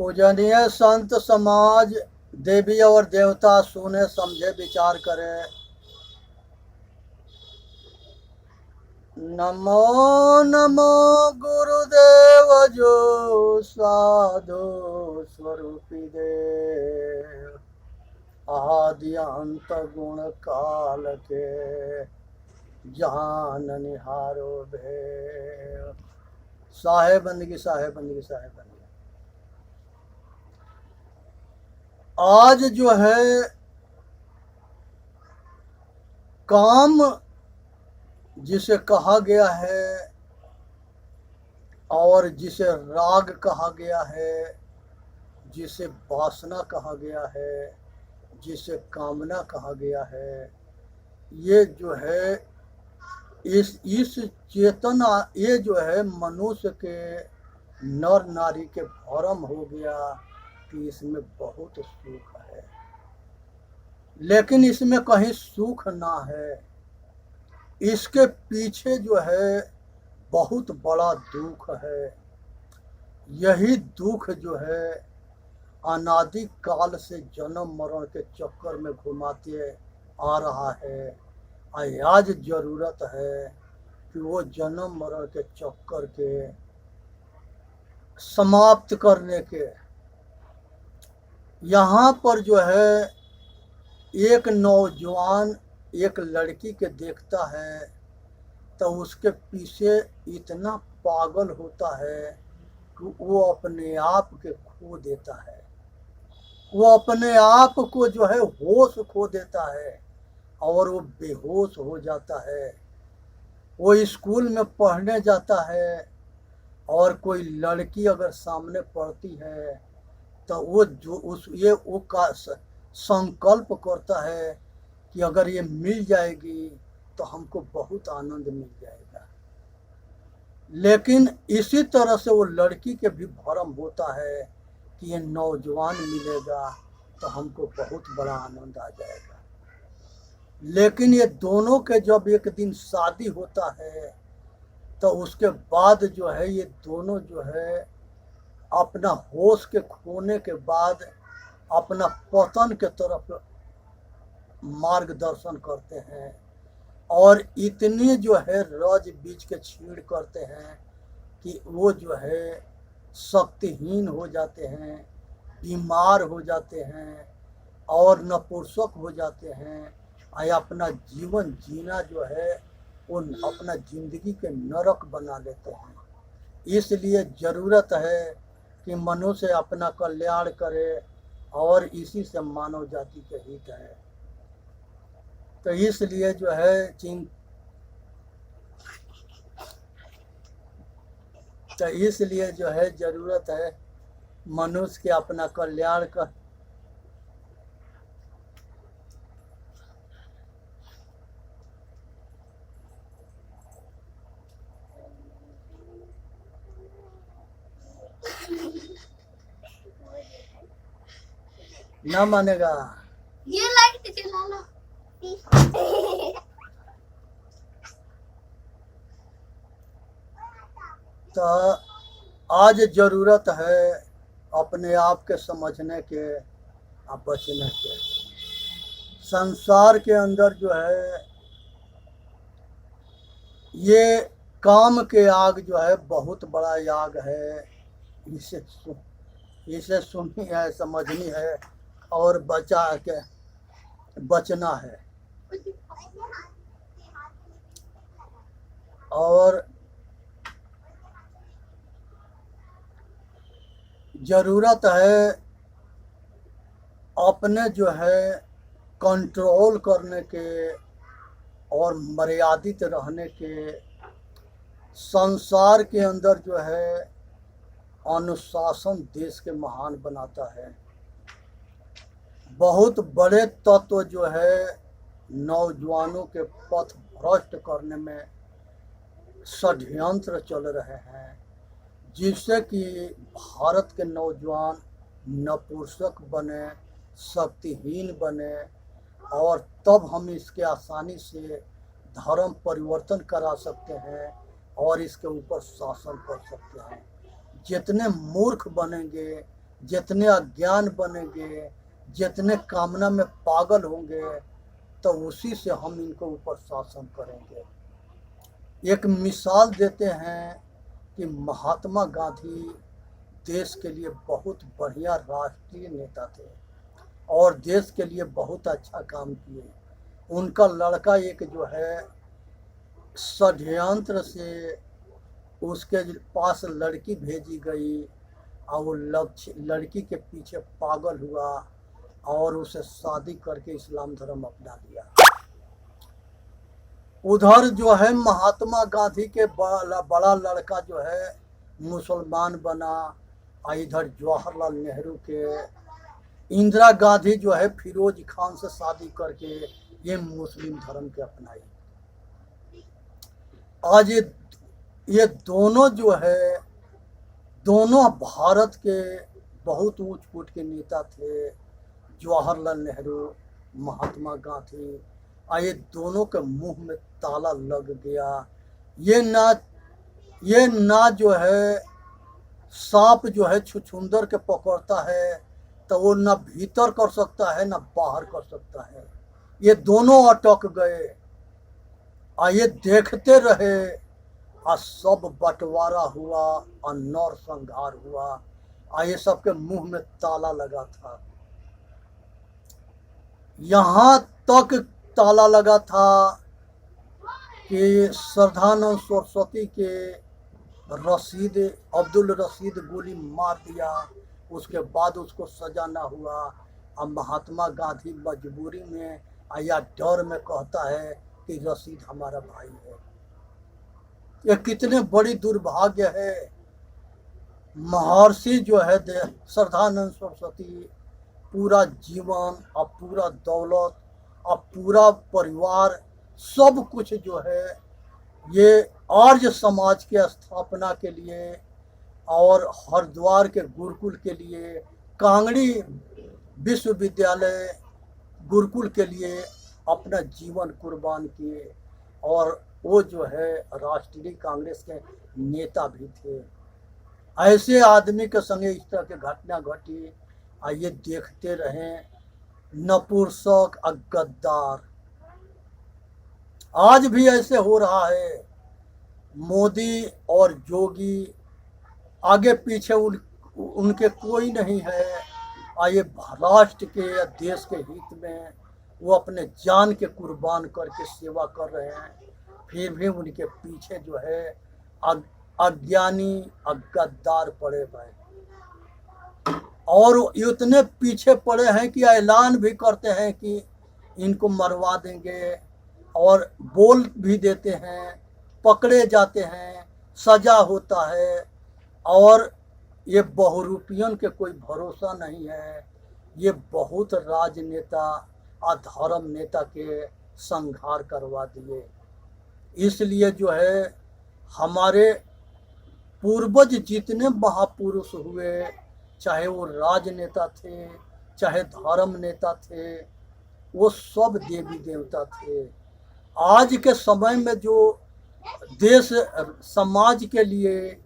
पूजनीय संत समाज, देवी और देवता सुने समझे विचार करें। नमो नमो गुरुदेव जो साधु स्वरूपी देव, आदि अंत गुण काल के जान निहारो भेव। साहेब बंदगी, साहेब बंदगी, साहेब बंदगी। आज जो है काम जिसे कहा गया है और जिसे राग कहा गया है, जिसे वासना कहा गया है, जिसे कामना कहा गया है, ये जो है इस चेतना, ये जो है मनुष्य के नर नारी के भ्रम हो गया कि इसमें बहुत सुख है, लेकिन इसमें कहीं सुख ना है। इसके पीछे जो है बहुत बड़ा दुख है। यही दुख जो है अनादि काल से जन्म मरण के चक्कर में घुमाते आ रहा है। आज जरूरत है कि वो जन्म मरण के चक्कर के समाप्त करने के। यहाँ पर जो है एक नौजवान एक लड़की के देखता है तो उसके पीछे इतना पागल होता है कि वो अपने आप के खो देता है। वो अपने आप को जो है होश खो देता है और वो बेहोश हो जाता है। वो स्कूल में पढ़ने जाता है और कोई लड़की अगर सामने पड़ती है तो वो जो वो का संकल्प करता है कि अगर ये मिल जाएगी तो हमको बहुत आनंद मिल जाएगा। लेकिन इसी तरह से वो लड़की के भी भ्रम होता है कि ये नौजवान मिलेगा तो हमको बहुत बड़ा आनंद आ जाएगा। लेकिन ये दोनों के जब एक दिन शादी होता है तो उसके बाद जो है ये दोनों जो है अपना होश के खोने के बाद अपना पतन के तरफ मार्गदर्शन करते हैं और इतनी जो है रज बीच के छीड़ करते हैं कि वो जो है शक्तिहीन हो जाते हैं, बीमार हो जाते हैं और नपुंसक हो जाते हैं। अपना जीवन जीना जो है वो अपना जिंदगी के नरक बना लेते हैं। इसलिए ज़रूरत है कि मनुष्य अपना कल्याण करे और इसी से मानव जाति के हित है। तो इसलिए जो है इसलिए जो है ज़रूरत है मनुष्य के अपना कल्याण कर। ना मानेगा ये लाइट चला लो। तो आज ज़रूरत है अपने आप के समझने के और बचने के। संसार के अंदर जो है ये काम के आग जो है बहुत बड़ा याग है। इसे सुननी है, समझनी है और बचना है। और ज़रूरत है अपने जो है कंट्रोल करने के और मर्यादित रहने के। संसार के अंदर जो है अनुशासन देश के महान बनाता है। बहुत बड़े तत्व जो है नौजवानों के पथ भ्रष्ट करने में षड्यंत्र चल रहे हैं, जिससे कि भारत के नौजवान नपुंसक बने, शक्तिहीन बने और तब हम इसके आसानी से धर्म परिवर्तन करा सकते हैं और इसके ऊपर शासन कर सकते हैं। जितने मूर्ख बनेंगे जितने अज्ञान बनेंगे, जितने कामना में पागल होंगे, तो उसी से हम इनको ऊपर शासन करेंगे। एक मिसाल देते हैं कि महात्मा गांधी देश के लिए बहुत बढ़िया राष्ट्रीय नेता थे और देश के लिए बहुत अच्छा काम किए। उनका लड़का एक जो है षड्यंत्र से उसके पास लड़की भेजी गई और वो लड़की के पीछे पागल हुआ और उसे शादी करके इस्लाम धर्म अपना लिया। उधर जो है महात्मा गांधी के बड़ा लड़का जो है मुसलमान बना और इधर जवाहरलाल नेहरू के इंदिरा गांधी जो है फिरोज खान से शादी करके ये मुस्लिम धर्म के अपनाई। आज ये दोनों जो है दोनों भारत के बहुत ऊंच कोट के नेता थे, जवाहरलाल नेहरू, महात्मा गांधी। ये दोनों के मुंह में ताला लग गया। ये ना जो है सांप जो है छुछुंदर के पकड़ता है तो वो ना भीतर कर सकता है ना बाहर कर सकता है। ये दोनों अटक गए। ये देखते रहे और सब बंटवारा हुआ और नरसंहार हुआ। ये सबके मुंह में ताला लगा था। यहाँ तक ताला लगा था कि श्रद्धानंद सरस्वती के अब्दुल रशीद गोली मार दिया। उसके बाद उसको सजा ना हुआ और महात्मा गांधी मजबूरी में या डर में कहता है कि रशीद हमारा भाई है। ये कितने बड़ी दुर्भाग्य है। महर्षि जो है श्रद्धानंद सरस्वती पूरा जीवन और पूरा दौलत और पूरा परिवार सब कुछ जो है ये आर्य समाज के स्थापना के लिए और हरिद्वार के गुरुकुल के लिए, कांगड़ी विश्वविद्यालय गुरुकुल के लिए अपना जीवन कुर्बान किए और वो जो है राष्ट्रीय कांग्रेस के नेता भी थे। ऐसे आदमी के संगे इस तरह की घटना घटी। आइए देखते रहें नपुंसक और गद्दार। आज भी ऐसे हो रहा है। मोदी और जोगी आगे पीछे उनके कोई नहीं है। आइए राष्ट्र के या देश के हित में वो अपने जान के कुर्बान करके सेवा कर रहे हैं, फिर भी उनके पीछे जो है अज्ञानी और गद्दार पड़े हुए और इतने पीछे पड़े हैं कि ऐलान भी करते हैं कि इनको मरवा देंगे और बोल भी देते हैं, पकड़े जाते हैं, सजा होता है। और ये बहुरूपियन के कोई भरोसा नहीं है। ये बहुत राजनेता और धर्म नेता के संहार करवा दिए। इसलिए जो है हमारे पूर्वज जितने महापुरुष हुए, चाहे वो राजनेता थे चाहे धर्म नेता थे, वो सब देवी देवता थे। आज के समय में जो देश समाज के लिए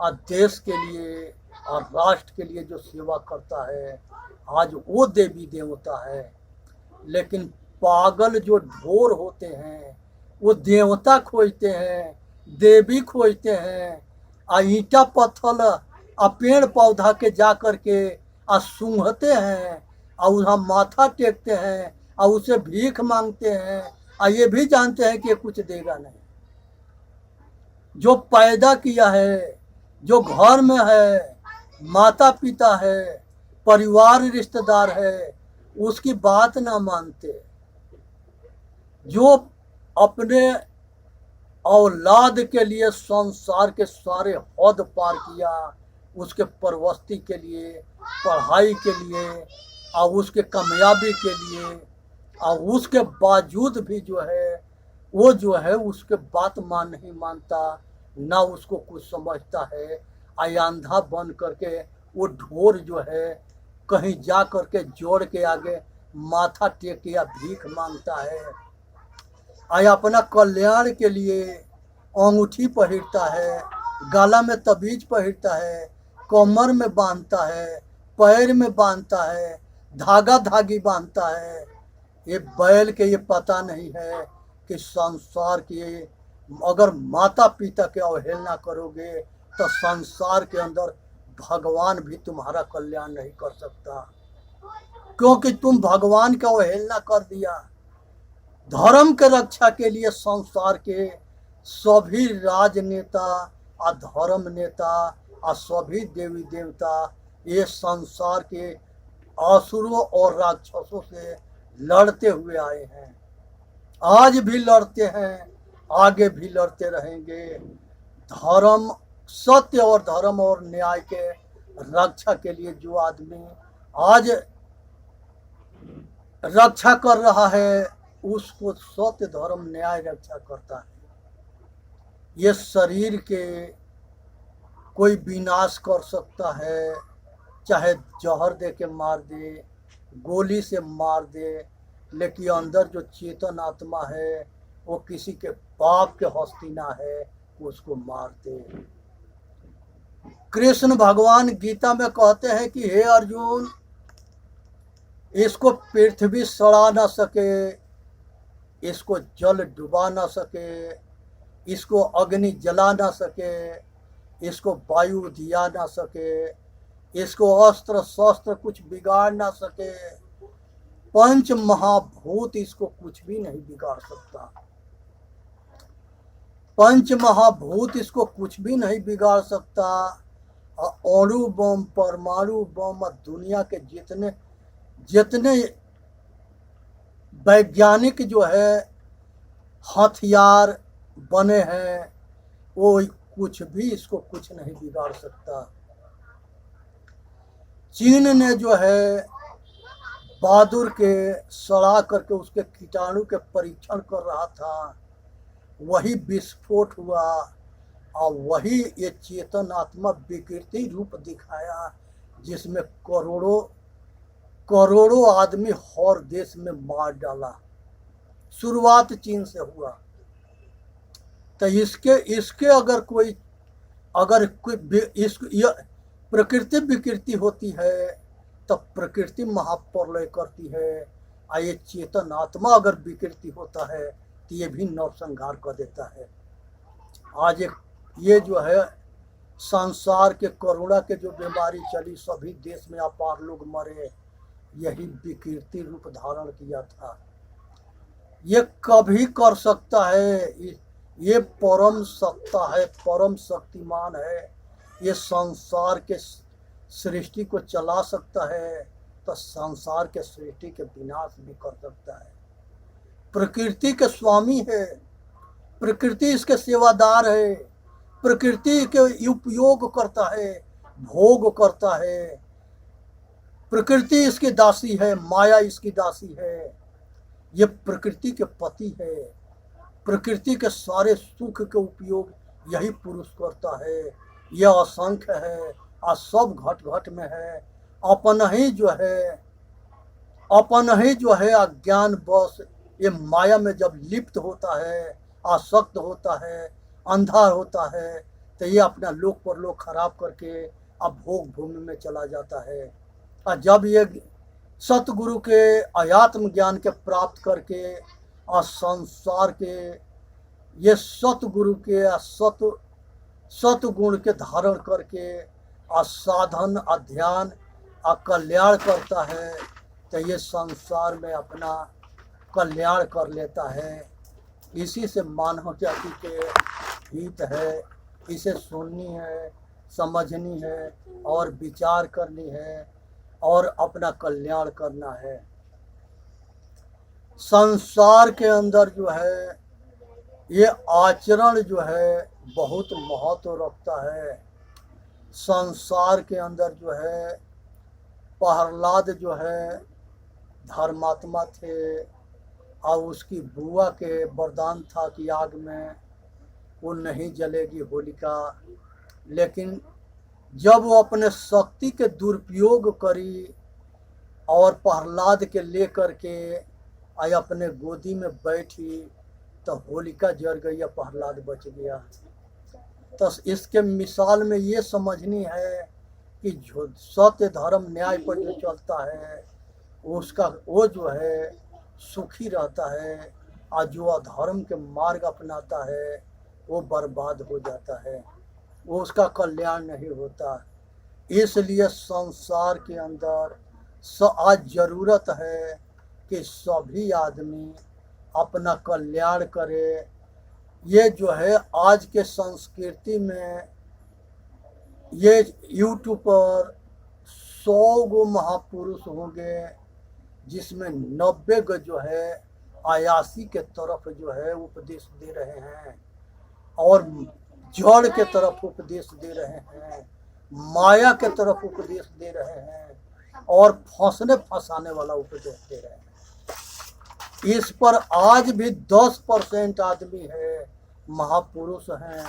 और देश के लिए और राष्ट्र के लिए जो सेवा करता है, आज वो देवी देवता है। लेकिन पागल जो ढोर होते हैं वो देवता खोजते हैं, देवी खोजते हैं, ईंटा पत्थर और पेड़ पौधा के जा कर के सूंघते हैं और वहाँ माथा टेकते हैं और उसे भीख मांगते हैं और ये भी जानते हैं कि ये कुछ देगा नहीं। जो पैदा किया है, जो घर में है, माता पिता है, परिवार रिश्तेदार है, उसकी बात ना मानते। जो अपने औलाद के लिए संसार के सारे हद पार किया, उसके परवस्ती के लिए, पढ़ाई के लिए और उसके कामयाबी के लिए, और उसके बावजूद भी जो है वो जो है उसके बात नहीं मानता, ना उसको कुछ समझता है। अंधा बन करके वो ढोर जो है कहीं जा करके जोड़ के आगे माथा टेक या भीख मांगता है। अपना कल्याण के लिए अंगूठी पहनता है, गला में तबीज पहनता है, कमर में बांधता है, पैर में बांधता है, धागा धागी बांधता है। ये बैल के ये पता नहीं है कि संसार की अगर माता पिता के अवहेलना करोगे तो संसार के अंदर भगवान भी तुम्हारा कल्याण नहीं कर सकता, क्योंकि तुम भगवान का अवहेलना कर दिया। धर्म के रक्षा के लिए संसार के सभी राजनेता और धर्म नेता और सभी देवी देवता ये संसार के असुरों और राक्षसों से लड़ते हुए आए हैं, आज भी लड़ते हैं, आगे भी लड़ते रहेंगे। धर्म, सत्य और धर्म और न्याय के रक्षा के लिए जो आदमी आज रक्षा कर रहा है उसको सत्य धर्म न्याय रक्षा करता है। ये शरीर के कोई विनाश कर सकता है, चाहे जहर दे के मार दे, गोली से मार दे, लेकिन अंदर जो चेतन आत्मा है वो किसी के पाप के हस्ती ना है, उसको मार दे। कृष्ण भगवान गीता में कहते हैं कि हे अर्जुन, इसको पृथ्वी सड़ा ना सके, इसको जल डुबा ना सके, इसको अग्नि जला ना सके, इसको वायु दिया ना सके, इसको अस्त्र शस्त्र कुछ बिगाड़ ना सके, पंच महाभूत इसको कुछ भी नहीं बिगाड़ सकता। पंच महाभूत इसको कुछ भी नहीं बिगाड़ सकता। अणु बम, परमाणु बम, दुनिया के जितने जितने वैज्ञानिक जो है हथियार बने हैं वो कुछ भी इसको कुछ नहीं बिगाड़ सकता। चीन ने जो है बहादुर के सड़ा करके उसके कीटाणु के परीक्षण कर रहा था, वही विस्फोट हुआ और वही ये चेतन आत्मा विकृति रूप दिखाया, जिसमें करोड़ों करोड़ों आदमी हर देश में मार डाला। शुरुआत चीन से हुआ। तो इसके अगर कोई प्रकृति विकृति होती है तो प्रकृति महाप्रलय करती है, और ये चेतन आत्मा अगर विकृति होता है तो ये भी नरसंहार कर देता है। आज ये जो है संसार के कोरोना के जो बीमारी चली, सभी देश में अपार लोग मरे, यही विकृति रूप धारण किया था। ये कभी कर सकता है, ये परम सत्ता है, परम शक्तिमान है, ये संसार के सृष्टि को चला सकता है तो संसार के सृष्टि के विनाश भी कर सकता है। प्रकृति के स्वामी है, प्रकृति इसके सेवादार है, प्रकृति के उपयोग करता है, भोग करता है। प्रकृति इसकी दासी है, माया इसकी दासी है, ये प्रकृति के पति है। प्रकृति के सारे सुख के उपयोग यही पुरुष करता है। यह असंख्य है और सब घट घट में है। अपन ही जो है अज्ञान बस ये माया में जब लिप्त होता है, आसक्त होता है, अंधा होता है, तो ये अपना लोक परलोक खराब करके अब भोग भूमि में चला जाता है। और जब ये सतगुरु के अयात्म ज्ञान के प्राप्त करके और संसार के ये सतगुरु के सतगुण के धारण करके और साधन अध्ययन और कल्याण करता है, तो ये संसार में अपना कल्याण कर लेता है। इसी से मानव जाति के हित है, इसे सुननी है, समझनी है और विचार करनी है और अपना कल्याण करना है। संसार के अंदर जो है ये आचरण जो है बहुत महत्व रखता है। संसार के अंदर जो है प्रहलाद जो है धर्मात्मा थे और उसकी बुआ के वरदान था कि आग में वो नहीं जलेगी होलिका, लेकिन जब वो अपने शक्ति के दुरुपयोग करी और प्रहलाद के लेकर के आई अपने गोदी में बैठी तो होलिका जल गई या प्रहलाद बच गया। तो इसके मिसाल में ये समझनी है कि जो सत्य धर्म न्याय पर जो चलता है उसका वो जो है सुखी रहता है, और जो अधर्म के मार्ग अपनाता है वो बर्बाद हो जाता है, वो उसका कल्याण नहीं होता। इसलिए संसार के अंदर आज ज़रूरत है कि सभी आदमी अपना कल्याण करे। ये जो है आज के संस्कृति में ये यूट्यूब पर 100 गो महापुरुष होंगे जिसमें 90 गो जो है आयासी के तरफ जो है उपदेश दे रहे हैं और जड़ के तरफ उपदेश दे रहे हैं, माया के तरफ उपदेश दे रहे हैं और फंसने फंसाने वाला उपदेश दे रहे हैं। इस पर आज भी 10% आदमी है, महापुरुष हैं,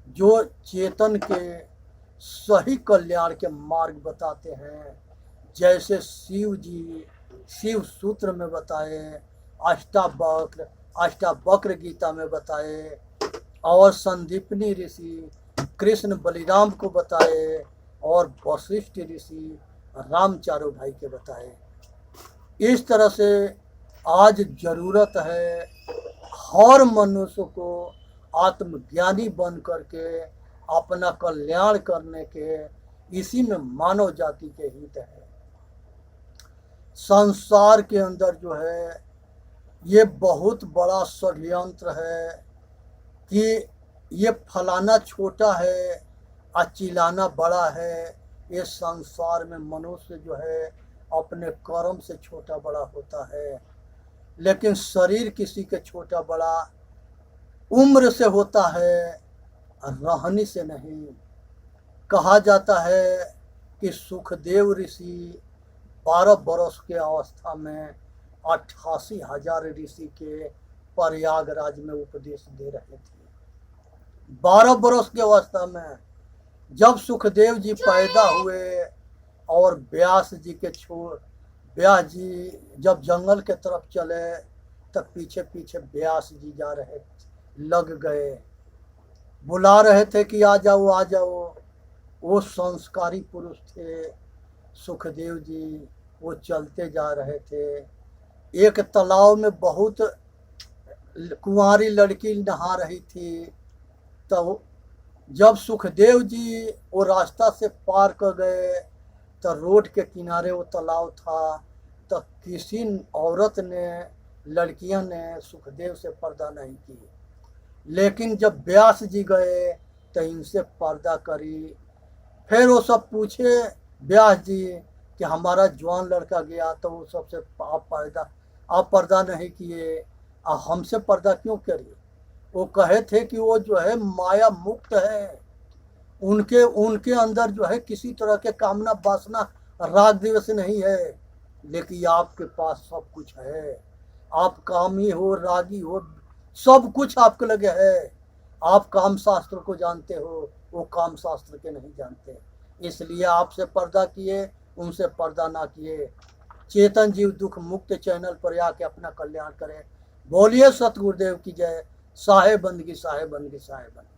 जो चेतन के सही कल्याण के मार्ग बताते हैं। जैसे शिव जी शिव सूत्र में बताए, अष्टावक्र गीता में बताए, और संदीपनी ऋषि कृष्ण बलिराम को बताए, और वशिष्ठ ऋषि रामचारो भाई के बताए। इस तरह से आज ज़रूरत है हर मनुष्य को आत्मज्ञानी बन करके अपना कल्याण करने के, इसी में मानव जाति के हित है। संसार के अंदर जो है ये बहुत बड़ा षड्यंत्र है कि ये फलाना छोटा है और चिलाना बड़ा है। ये संसार में मनुष्य जो है अपने कर्म से छोटा बड़ा होता है, लेकिन शरीर किसी के छोटा बड़ा उम्र से होता है, रहनी से नहीं। कहा जाता है कि सुखदेव ऋषि 12 बरस के अवस्था में 88,000 ऋषि के प्रयागराज में उपदेश दे रहे थे। 12 बरस की अवस्था में जब सुखदेव जी पैदा हुए और व्यास जी जब जंगल के तरफ चले तब पीछे पीछे व्यास जी जा रहे, लग गए, बुला रहे थे कि आ जाओ आ जाओ। वो संस्कारी पुरुष थे सुखदेव जी, वो चलते जा रहे थे। एक तालाब में बहुत कुंवारी लड़की नहा रही थी, तो जब सुखदेव जी वो रास्ता से पार कर गए तो रोड के किनारे वो तालाब था, तो किसी औरत ने, लड़कियों ने सुखदेव से पर्दा नहीं की, लेकिन जब व्यास जी गए तो इनसे पर्दा करी। फिर वो सब पूछे व्यास जी कि हमारा जवान लड़का गया तो वो सबसे आप पर्दा नहीं किए, हमसे पर्दा क्यों करिए? वो कहे थे कि वो जो है माया मुक्त है, उनके अंदर जो है किसी तरह के कामना वासना राग द्वेष नहीं है, लेकिन आपके पास सब कुछ है। आप कामी हो, रागी हो, सब कुछ आपके लगे है। आप काम शास्त्र को जानते हो, वो काम शास्त्र के नहीं जानते, इसलिए आपसे पर्दा किए, उनसे पर्दा ना किए। चेतन जीव दुख मुक्त चैनल पर आके अपना कल्याण करें। बोलिए सतगुरुदेव की जय। साहे बंदगी साहे बंदगी साहे बंदगी।